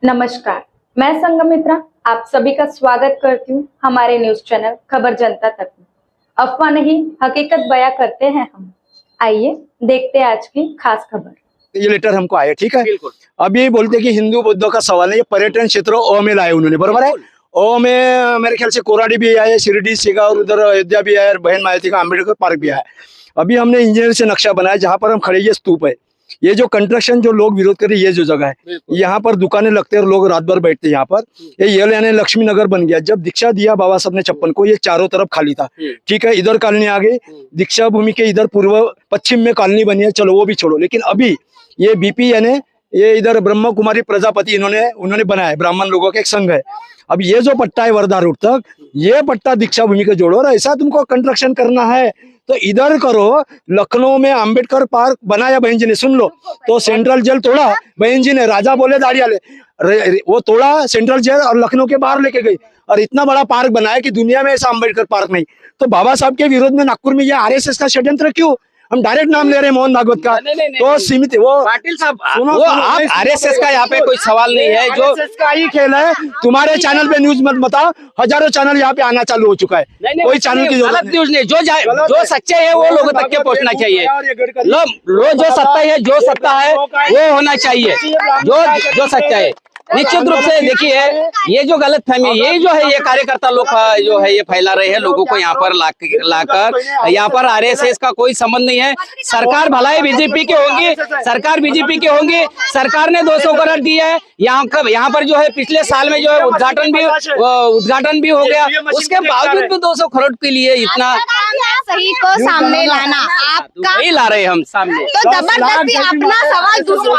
नमस्कार, मैं संगमित्रा आप सभी का स्वागत करती हूँ हमारे न्यूज चैनल खबर जनता तक में। अफवाह नहीं हकीकत बयां करते हैं हम। आइए देखते हैं आज की खास खबर। ये लेटर हमको आया, ठीक है। अब ये बोलते हैं कि हिंदू बौद्धों का सवाल है, ये पर्यटन क्षेत्र ओ में लाए उन्होंने, बरोबर है। ओ में मेरे ख्याल से कोराडी भी आया है, शिरडी सिगा और उधर अयोध्या भी आया, बहन मायावती का अम्बेडकर पार्क भी आया। अभी हमने इंजीनियर से नक्शा बनाया, जहाँ पर हम खड़े, ये स्तूप है। ये जो कंस्ट्रक्शन जो लोग विरोध कर रहे हैं, ये जो जगह है, यहाँ पर दुकानें लगते हैं और लोग रात भर बैठते हैं यहाँ पर। ये यानी लक्ष्मी नगर बन गया। जब दीक्षा दिया बाबा साहब ने 56 को, ये चारों तरफ खाली था, ठीक है। इधर कॉलोनी आ गई, दीक्षा भूमि के इधर पूर्व पश्चिम में कॉलोनी बनी है, चलो वो भी छोड़ो। लेकिन अभी ये बीपी यानी ये इधर ब्रह्म कुमारी प्रजापति उन्होंने बनाया है, ब्राह्मण लोगों का एक संघ है। अब ये जो पट्टा है वर्धा रोड तक, ये पट्टा दीक्षा भूमि के जोड़ो। और ऐसा तुमको कंस्ट्रक्शन करना है तो इधर करो। लखनऊ में अंबेडकर पार्क बनाया बहन जी ने, सुन लो, तो सेंट्रल जेल तोड़ा बहन जी ने, राजा बोले दाढ़ी वाले, वो तोड़ा सेंट्रल जेल और लखनऊ के बाहर लेके गई। और इतना बड़ा पार्क बनाया कि दुनिया में ऐसा अंबेडकर पार्क नहीं। तो बाबा साहब के विरोध में नागपुर में ये आरएसएस का षड्यंत्र क्यों? हम डायरेक्ट नाम ले रहे हैं मोहन भागवत का। तो सीमित वो पाटिल साहब, वो आप आरएसएस का यहाँ पे कोई सवाल नहीं है, जो आरएसएस का ही खेल है। तुम्हारे चैनल पे न्यूज मत बताओ, हजारों चैनल यहाँ पे आना चालू हो चुका है। कोई चैनल की गलत न्यूज नहीं, जो सच्चे है वो लोगों तक के पहुंचना चाहिए। जो सत्ता है वो होना चाहिए, जो सच्चा है। निश्चित रूप से देखिए, ये जो गलत फहमी, ये जो है, ये कार्यकर्ता लोग जो है ये फैला रहे हैं लोगों को यहाँ पर लाकर। यहाँ पर आरएसएस का कोई संबंध नहीं है। सरकार भलाई बीजेपी की होगी, सरकार बीजेपी की होगी। सरकार ने 200 करोड़ दिया है। यहाँ पर जो है पिछले साल में जो है उद्घाटन भी हो गया, उसके बावजूद भी 200 करोड़ के लिए इतना सही को सामने लाना आपका नहीं ला रहे हम सामने। तो जबरदस्ती अपना सवाल दूसरों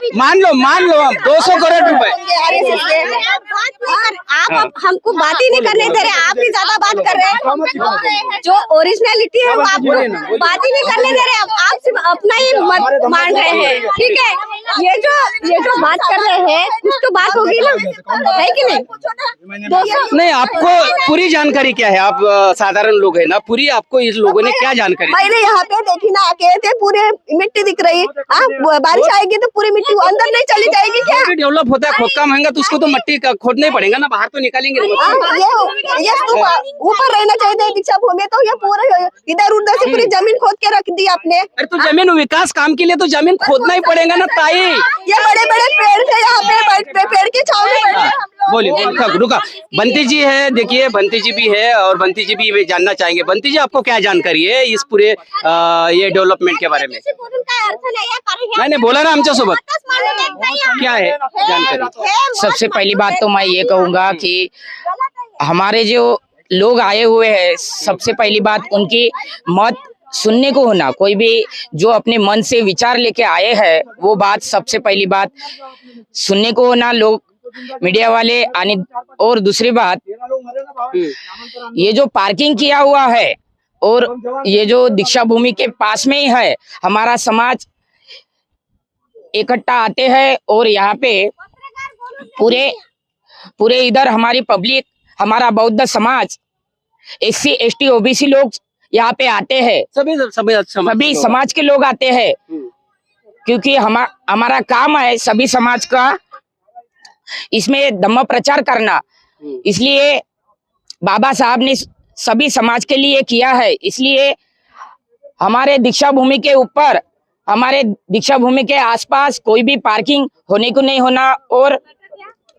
मान लो हम 200 करोड़ रुपए। आप हमको बात ही नहीं करने दे रहे, आप ही ज्यादा बात कर रहे हैं। जो ओरिजिनलिटी है वो आप बात ही नहीं करने दे रहे, आप सिर्फ अपना ही मत मान रहे हैं, ठीक है। ये जो बात कर रहे हैं कुछ तो बात होगी ना, है कि नहीं? नहीं, आपको पूरी जानकारी क्या है? आप साधारण लोग है ना, पूरी आपको इस लोगों ने क्या जानकारी? मैंने यहाँ पे देखी ना, आके थे पूरे मिट्टी दिख रही। बारिश आएगी तो पूरी मिट्टी अंदर नहीं चली जाएगी क्या? डेवलप होता है, खोदका महंगा, तो उसको तो मट्टी खोदना ही पड़ेगा ना, बाहर तो निकालेंगे। ये ऊपर रहना चाहिए दीक्षा भूमि, तो ये पूरे इधर उधर से पूरी जमीन खोद के रख दी आपने। अरे तो जमीन विकास काम के लिए तो जमीन खोदना ही पड़ेगा ना ताई। ये बड़े बड़े पेड़ थे यहाँ पे, पेड़ के छांव में बैठे हम लोग। बोलिए, रुका। बंटी जी है, देखिए बंटी जी भी है और बंटी जी भी जानना चाहेंगे। बंटी जी, आपको क्या जानकारी है इस पूरे ये डेवलपमेंट के बारे में? नहीं बोला ना हमसे सोबत, क्या है जानकारी? सबसे पहली बात तो मैं ये कहूंगा कि हमारे जो लोग आए हुए हैं, सबसे पहली बात उनकी मत सुनने को होना। कोई भी जो अपने मन से विचार लेके आए हैं वो बात सबसे पहली बात सुनने को होना, लोग मीडिया वाले आने। और दूसरी बात, ये जो पार्किंग किया हुआ है और ये जो दीक्षा भूमि के पास में ही है, हमारा समाज इकट्ठा आते हैं और यहाँ पे पूरे इधर हमारी पब्लिक, हमारा बौद्ध समाज, SC ST OBC लोग यहाँ पे आते हैं, सभी समाज के लोग आते हैं, क्योंकि हमारा काम है सभी समाज का इसमें धम्म प्रचार करना। इसलिए बाबा साहब ने सभी समाज के लिए किया है। इसलिए हमारे दीक्षा भूमि के ऊपर, हमारे दीक्षा भूमि के आसपास कोई भी पार्किंग होने को नहीं होना। और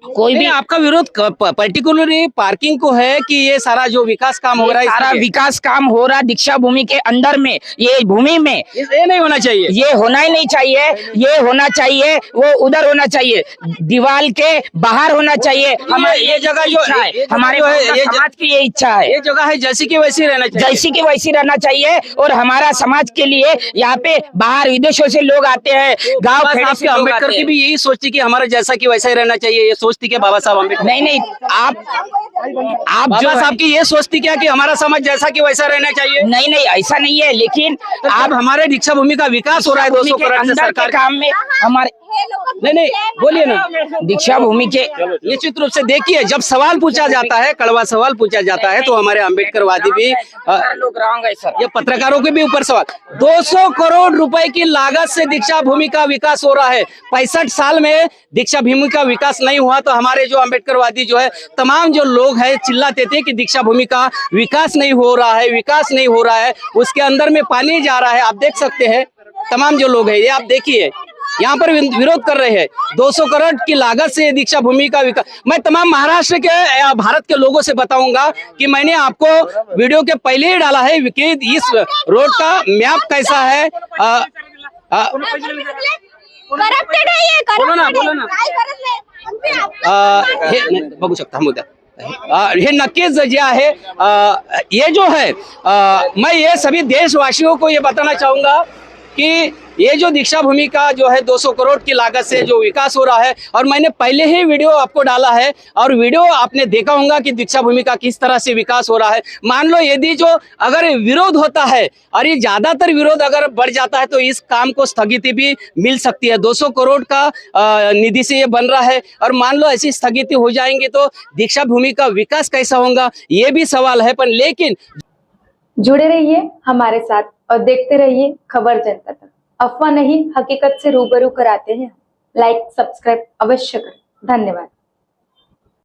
कोई भी आपका विरोध पर्टिकुलरली पार्किंग को है कि ये सारा जो विकास काम हो रहा है, सारा विकास काम हो रहा दीक्षा भूमि के अंदर में, ये भूमि में, ये नहीं होना चाहिए, ये होना ही नहीं चाहिए। ये होना चाहिए वो उधर होना चाहिए, दीवार के बाहर होना चाहिए। हमारी ये जगह जो है, हमारे समाज की ये इच्छा है, ये जगह है जैसी की वैसी रहना चाहिए, जैसी की वैसी रहना चाहिए। और हमारा समाज के लिए यहाँ पे बाहर विदेशों से लोग आते हैं, गाँव खेड़े से। अम्बेडकर की भी यही सोचती कि हमारा जैसा की वैसा ही रहना चाहिए, ये सोचती क्या बाबा साहब अम्बेडकर? नहीं, आप बाबा साहब की ये सोचती क्या कि हमारा समाज जैसा कि वैसा रहना चाहिए? नहीं, ऐसा नहीं है। लेकिन आप हमारे दीक्षा भूमि का विकास हो रहा है 200 करोड़ से सरकार काम में हमारे नहीं नहीं बोलिए ना। दीक्षा भूमि के निश्चित रूप से देखिए, जब सवाल पूछा जाता है, कड़वा सवाल पूछा जाता है, तो हमारे अम्बेडकरवादी भी लोग रॉन्ग है सर। ये पत्रकारों के भी ऊपर सवाल। 200 करोड़ रुपए की लागत से दीक्षा भूमि का विकास हो रहा है। 65 साल में दीक्षा भूमि का विकास नहीं हुआ, तो हमारे जो अम्बेडकरवादी जो है, तमाम जो लोग हैं चिल्लाते थे कि दीक्षा भूमि का विकास नहीं हो रहा है, विकास नहीं हो रहा है, उसके अंदर में पानी जा रहा है। आप देख सकते हैं तमाम जो लोग हैं, ये आप देखिए यहाँ पर विरोध कर रहे हैं। 200 करोड़ की लागत से दीक्षा भूमि का विकास। मैं तमाम महाराष्ट्र के या भारत के लोगों से बताऊंगा कि मैंने आपको वीडियो के पहले ही डाला है कि इस रोड का मैप कैसा है। करप्टेड है ये, बोलो ना, corrupted बोलो है. ना. काय करत नाही. हे बघू शकता मुद्दा हे नक्कीच जे आहे ये जो है मैं ये सभी देशवासियों को ये बताना चाहूंगा कि ये जो दीक्षा भूमि का जो है 200 करोड़ की लागत से जो विकास हो रहा है, और मैंने पहले ही वीडियो आपको डाला है और वीडियो आपने देखा होगा कि दीक्षा भूमि का किस तरह से विकास हो रहा है। मान लो यदि जो अगर विरोध होता है और ये ज्यादातर विरोध अगर बढ़ जाता है तो इस काम को स्थगिति भी मिल सकती है। 200 करोड़ का निधि से ये बन रहा है, और मान लो ऐसी स्थगिति हो जाएंगे तो दीक्षा भूमि का विकास कैसा होगा, ये भी सवाल है। पर लेकिन जुड़े रहिए हमारे साथ और देखते रहिए खबर जनता तक। अफवाह नहीं, हकीकत से रूबरू कराते हैं। लाइक सब्सक्राइब अवश्य करें। धन्यवाद।